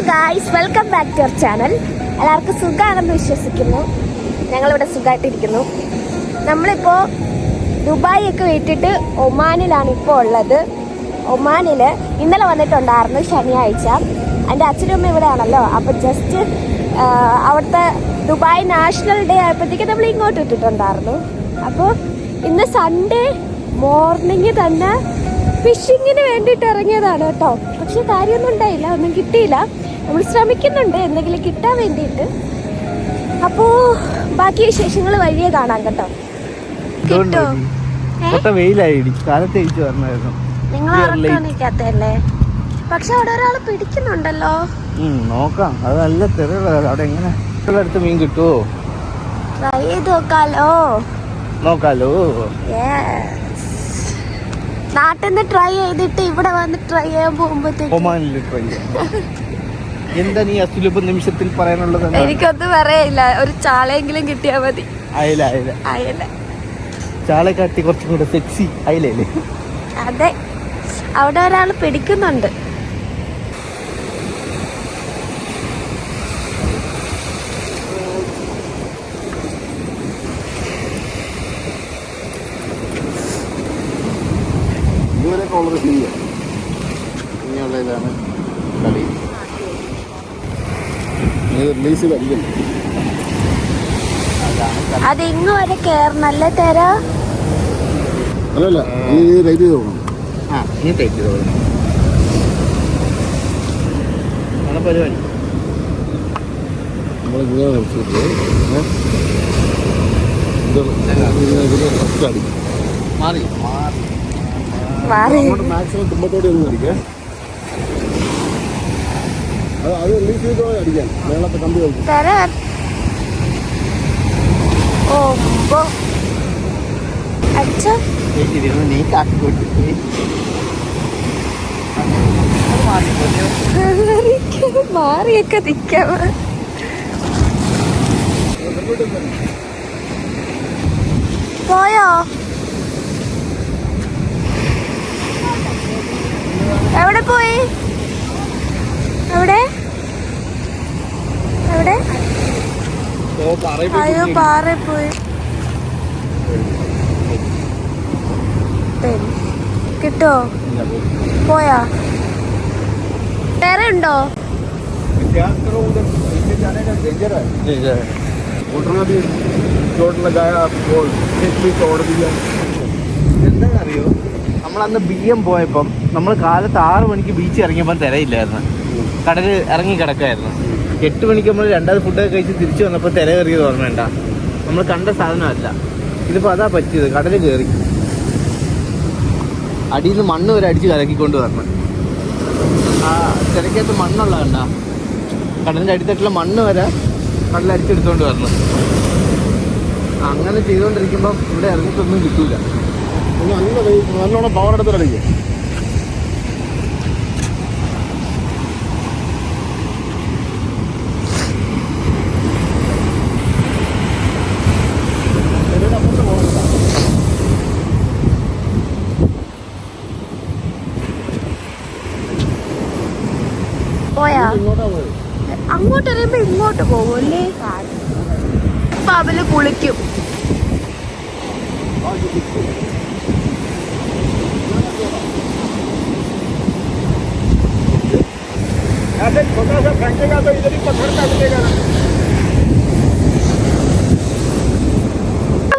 Guys, welcome back to our channel. എല്ലാവർക്കും സുഖമാണെന്ന് വിശ്വസിക്കുന്നു. ഞങ്ങളിവിടെ സുഖമായിട്ടിരിക്കുന്നു. നമ്മളിപ്പോൾ ദുബായ് ഒക്കെ വിട്ടിട്ട് ഒമാനിലാണ് ഇപ്പോൾ ഉള്ളത്. ഒമാനിൽ ഇന്നലെ വന്നിട്ടുണ്ടായിരുന്നു, ശനിയാഴ്ച. എൻ്റെ അച്ഛനും അമ്മ ഇവിടെയാണല്ലോ. അപ്പോൾ ജസ്റ്റ് അവിടുത്തെ ദുബായ് നാഷണൽ ഡേ ആയപ്പോഴത്തേക്ക് നമ്മൾ ഇങ്ങോട്ട് ഇട്ടിട്ടുണ്ടായിരുന്നു. അപ്പോൾ ഇന്ന് സൺഡേ മോർണിംഗ് തന്നെ ഫിഷിങ്ങിന് വേണ്ടിയിട്ട് ഇറങ്ങിയതാണ് കേട്ടോ. പക്ഷെ കാര്യമൊന്നും ഉണ്ടായില്ല, ഒന്നും കിട്ടിയില്ല. നമ്മൾ ശ്രമിക്കുന്നുണ്ട് എന്തെങ്കിലും കിട്ടാൻ വേണ്ടിയിട്ട്. അപ്പോൾ ബാക്കി വിശേഷങ്ങൾ വഴിയെ കാണാം കേട്ടോ. കിട്ടോ? നിങ്ങൾ ഇറക്കാനിക്കാത്തല്ലേ? പക്ഷെ അവിടെ ഒരാൾ പിടിക്കുന്നുണ്ടല്ലോ. നോക്കാം, അത് നല്ല തെറിയുള്ള അവിടെ. എങ്ങനെ അടുത്ത് മീൻ കിട്ടുമോ? ട്രൈ ചെയ്ത് നോക്കാലോ. നാട്ടിൽ നിന്ന് ട്രൈ ചെയ്തിട്ട് ഇവിടെ വന്ന് ട്രൈ ചെയ്യാൻ പോകുമ്പോഴത്തേക്ക് എന്താ നീ അസുലഭ നിമിഷത്തിൽ പറയാനുള്ളത്? എനിക്കൊന്നും പറയില്ല. ഒരു ചാളയെങ്കിലും കിട്ടിയാ മതി. അയല ചാളെ കാട്ടി കുറച്ചും കൂടെ സെക്സി അയലല്ലേ? അതെ, അവിടെ ഒരാൾ പിടിക്കുന്നുണ്ട്. അത് ഇങ്ങ് വരെ കേറണല്ലേ തരാ? അല്ലല്ല, ടൈറ്റ് ചെയ്ത് പോകണം. ടൈറ്റ് ചെയ്ത് പോകണം പരിപാടി. മാക്സിമം തുമ്പത്തോടെ ഒന്നും അടിക്കാം. അത് റിലീസ് ചെയ്തോ അടിക്കാൻ മേളത്തെ കമ്പി കളിക്കും. നീ കാട്ടിക്കോട്ട് മാറിയൊക്കെ നിൽക്കാം. പോയോ? എവിടെ പോയി? എവിടെ? അയ്യോ, പാറ പോയി. കിട്ടോ? പോയാ? വേറെ ഉണ്ടോ? എന്താണെന്നറിയോ, നമ്മളന്ന് BM പോയപ്പം നമ്മൾ കാലത്ത് 6 മണിക്ക് ബീച്ച് ഇറങ്ങിയപ്പോൾ തിരയില്ലായിരുന്നു. കടല് ഇറങ്ങി കിടക്കായിരുന്നു. 8 മണിക്ക് നമ്മൾ രണ്ടാമത് ഫുഡൊക്കെ കഴിച്ച് തിരിച്ചു വന്നപ്പോൾ തിര കയറിയത് ഓർമ്മയുണ്ട? നമ്മൾ കണ്ട സാധനമല്ല ഇതിപ്പോൾ. അതാ പറ്റിയത്, കടല് കയറി അടിയിൽ നിന്ന് മണ്ണ് വരെ അടിച്ച് കലക്കിക്കൊണ്ട് വരണം. ആ തിരക്കകത്ത് മണ്ണുള്ള കണ്ട, കടലിൻ്റെ അടിത്തട്ടിലെ മണ്ണ് വരെ കടലടിച്ചെടുത്തോണ്ട് വരണം. അങ്ങനെ ചെയ്തുകൊണ്ടിരിക്കുമ്പം ഇവിടെ ഇറങ്ങിയിട്ടൊന്നും കിട്ടൂല. നല്ലോണം പവർ എടുത്തിടയ്ക്ക്. പോയാ? അങ്ങോട്ട് അറിയുമ്പോ ഇങ്ങോട്ട് പോകുമല്ലേ? അപ്പൊ അവല് കുളിക്കും.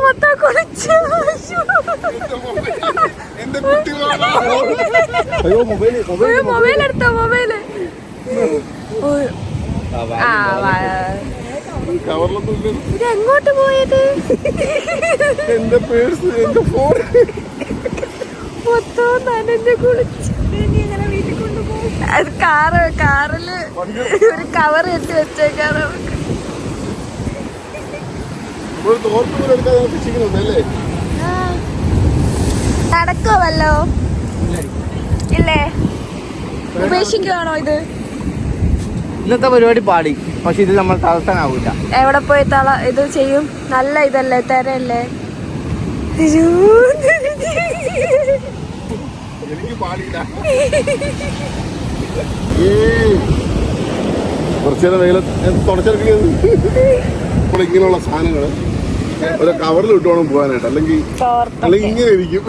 മൊത്തം കുളിച്ചു. മൊബൈൽ എടുത്തോ? മൊബൈല് ഇത് എങ്ങോട്ട് പോയത്? എന്റെ പേഴ്സ്, എന്റെ ഫോൺ മൊത്തം നനഞ്ഞ് കുളിച്ച്. വീട്ടിൽ കൊണ്ടുപോകും. അത് കാറില് ഒരു കവർ ഇട്ട് വെച്ചേക്കാണ്. നടക്കോ വല്ലോ? ഇല്ലേ? ഉപേക്ഷിക്കുവാണോ ഇത്? ഇന്നത്തെ പരിപാടി പാടി, പക്ഷെ ഇത് നമ്മൾ തളർത്താനാവൂല. എവിടെ പോയി ഇത് ചെയ്യും? നല്ല ഇതല്ലേ, തരല്ലേ? കുറച്ചു നേരം വെയില തുടച്ചെടുക്കുന്നത് ഇപ്പോൾ ഇങ്ങനെയുള്ള സാധനങ്ങൾ ഒരു കവറിൽ ഇട്ട് വേണം പോകാനായിട്ട്, അല്ലെങ്കിൽ ഇങ്ങനെ ഇരിക്കും.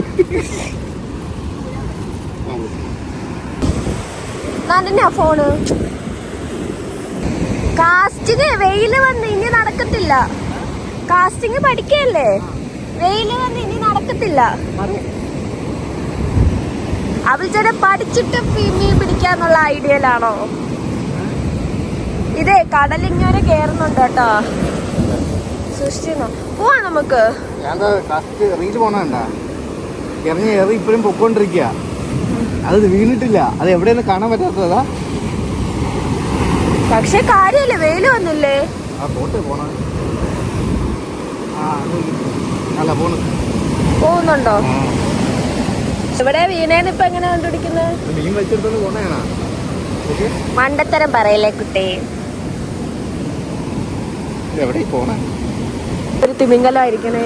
ഫോണ് കാസ്റ്റിംഗ് വെയില് വന്ന് ഇനി നടക്കത്തില്ല. കാസ്റ്റിംഗ് പഠിക്കല്ലേ, വെയില് വന്ന് ഇനി നടക്കത്തില്ല. അവൾ പഠിച്ചിട്ട് മീൻ പിടിക്കാന്നുള്ള ഐഡിയയിലാണോ? ഇതേ കടലിങ്ങനെ കേറുന്നുണ്ട് കേട്ടോ. സൃഷ്ടിന്നോ പോവാ നമുക്ക്. റീല് പോണണ്ട ഇറങ്ങി ഏറി ഇപ്പോഴും പൊക്കോണ്ടിരിക്കുക. അത് വീണിട്ടില്ല, അത് എവിടെയൊന്നും കാണാൻ പറ്റാത്തതാ. പക്ഷെ കാര്യല്ലേ, വെയില് വന്നില്ലേ. ആ പോട്ടെ പോണ അല്ല പോണു പോകുന്നുണ്ടോ? ഇവിടെ വീണേന്ന് ഇപ്പൊ എങ്ങനെ കണ്ടുപിടിക്കുന്നത്? മീൻ വെച്ചെടുത്തോണ്ട് പോണേണ. മണ്ടത്തരം പറയല്ലേ കുട്ടി. എവിടെ പോണേ? ഒരു തിമിംഗലമായിരിക്കണേ,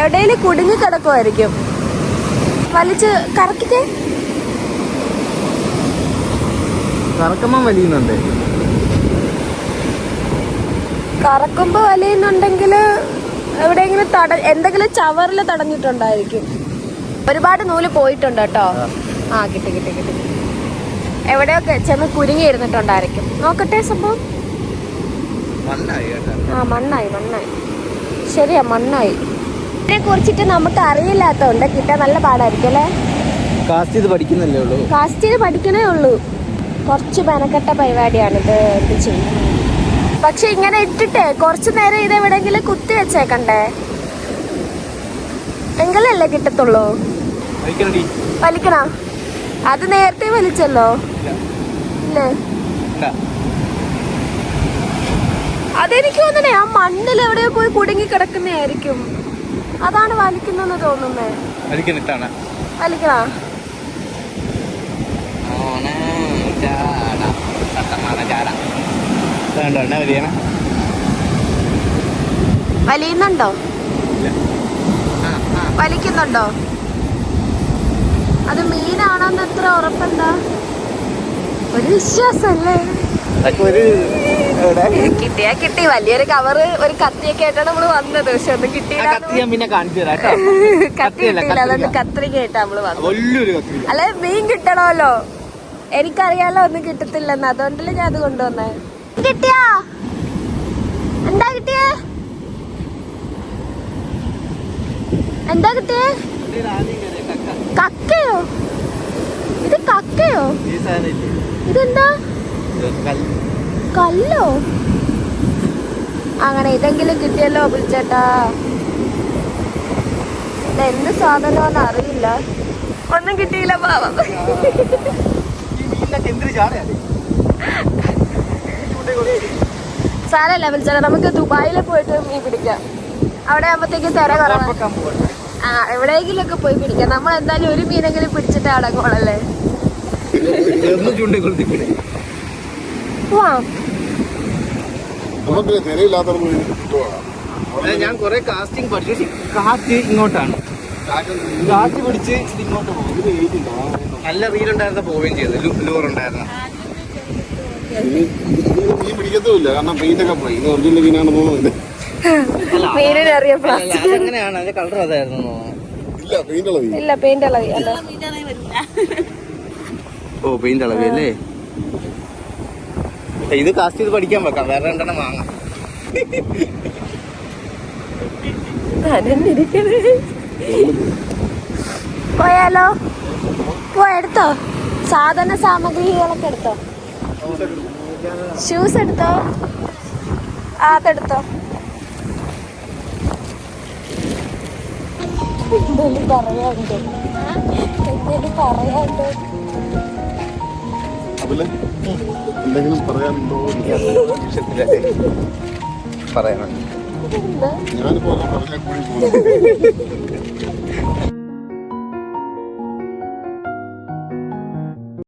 എവിടെയും കുടുങ്ങി കിടക്കുമായിരിക്കും. വലിച്ച് കറക്കിട്ടേ. കറക്കുമ്പോ വലിയുന്നുണ്ട്. കറക്കുമ്പോ വലിയുന്നുണ്ടെങ്കിൽ എവിടെയെങ്കിലും എന്തെങ്കിലും ചവറില് തടഞ്ഞിട്ടുണ്ടായിരിക്കും. ഒരുപാട് നൂല് പോയിട്ടുണ്ട് കേട്ടോ. ആ കിട്ടി കിട്ടി കിട്ടി. എവിടെയൊക്കെ ചെന്ന് കുരുങ്ങി ഇരുന്നിട്ടുണ്ടായിരിക്കും. നോക്കട്ടെ സംഭവം. ആ മണ്ണായി മണ്ണായി. ശരിയാ മണ്ണായി. ഇതിനെ കുറിച്ചിട്ട് നമുക്ക് അറിയില്ലാത്തോണ്ട് കിട്ടാൻ നല്ല പാടായിരിക്കും അല്ലേ. കാസ്റ്റ് ചെയ്ത് പഠിക്കുന്നല്ലേ ഉള്ളൂ. കാസ്റ്റ് ചെയ്ത് പഠിക്കണേ ഉള്ളൂ. കുറച്ച് മെനക്കെട്ട പരിപാടിയാണിത്. എന്ത് ചെയ്യും? പക്ഷെ ഇങ്ങനെ ഇട്ടിട്ടേ കുറച്ചു നേരം ഇത് എവിടെയെങ്കിലും കുത്തി വെച്ചേക്കണ്ടേ, എങ്കിലല്ലേ കിട്ടത്തുള്ളൂ. വലിക്കണ അത് നേരത്തെ വലിച്ചല്ലോ ഇല്ലേ? അതെനിക്ക് തോന്നണേ ആ മണ്ണിൽ എവിടെയോ പോയി കുടുങ്ങി കിടക്കുന്നതായിരിക്കും. അതാണ് വലിക്കുന്നെന്ന് തോന്നുന്നേ. വലിക്കണ വലിയുന്നുണ്ടോ? വലിക്കുന്നുണ്ടോ? അത് മീനാണോന്ന് എത്ര ഉറപ്പെന്താ? ഒരു വിശ്വാസല്ലേ. കിട്ടിയാ കിട്ടി. വലിയൊരു കവറ് ഒരു കത്തിയൊക്കെ ആയിട്ടാണ് നമ്മള് വന്നത്. പക്ഷെ ഒന്നും കിട്ടിയില്ല. കത്തിയിട്ടില്ല, അതുകൊണ്ട് കത്രിക ആയിട്ടാ നമ്മള് വന്നത്. അല്ലെ മീൻ കിട്ടണമല്ലോ. എനിക്കറിയാലോ ഒന്നും കിട്ടത്തില്ലെന്ന്, അതുകൊണ്ടല്ലേ ഞാൻ അത് കൊണ്ടുവന്നേ. കിട്ടിയാ? എന്താ കിട്ടിയേ? എന്താ കിട്ടിയേ? കക്കയോ? ഇത് കക്കയോ? ഇതെന്താ? കല്ലോ? അങ്ങനെ ഇതെങ്കിലും കിട്ടിയല്ലോ വിളിച്ചേട്ടാ. ഇതെന്ത് സാധനമാണെന്ന് അറിയില്ല. ഒന്നും കിട്ടിയില്ല പാവം. സാരല്ല വിളിച്ചേട്ടാ, നമുക്ക് ദുബായിൽ പോയിട്ട് മീൻ പിടിക്കാം. അവിടെ ആകുമ്പോഴത്തേക്ക് തിര കുറവാണ്. ആ എവിടെയെങ്കിലും ഒക്കെ പോയി പിടിക്കാം. നമ്മൾ എന്തായാലും ഒരു മീനെങ്കിലും പിടിച്ചിട്ട് അടങ്ങോളല്ലേ. ഞാൻ കൊറേ കാസ്റ്റിംഗ് പഠിച്ചു. കാറ്റ് ഇങ്ങോട്ടാണ്, കാറ്റ് പിടിച്ച് ഇങ്ങോട്ട് പോകും. നല്ല റീലുണ്ടായിരുന്ന പോവുകയും ചെയ്തു. ലൂറുണ്ടായിരുന്നു. മീൻ പിടിക്കത്തുമില്ല, കാരണം പെയിന്റൊക്കെ പോയി. ഇത് ഒറിജിനൽ മീനാണ് തോന്നുന്നത്. അങ്ങനെയാണ് അതിന്റെ കളർ അതായിരുന്നു. ഇല്ല പെയിന്റ് ഇളവി. ഓ പെയിന്റ് ഇളവി അല്ലേ. ഇത് കാസ്റ്റ് ചെയ്ത് പഠിക്കാൻ വെക്കാം. വേറെ രണ്ടെണ്ണം വാങ്ങാം. പോയാലോ? എടുത്തോ സാധന സാമഗ്രികളൊക്കെ എടുത്തോ. ഷൂസ് എടുത്തോ. അതെടുത്തോ. എന്തെങ്കിലും പറയാനുണ്ടോ? എന്തെങ്കിലും പറയാനുണ്ടോ? പറയാനുണ്ട്. ഞാനിപ്പോ പറഞ്ഞ കൂടി പോകുന്നു.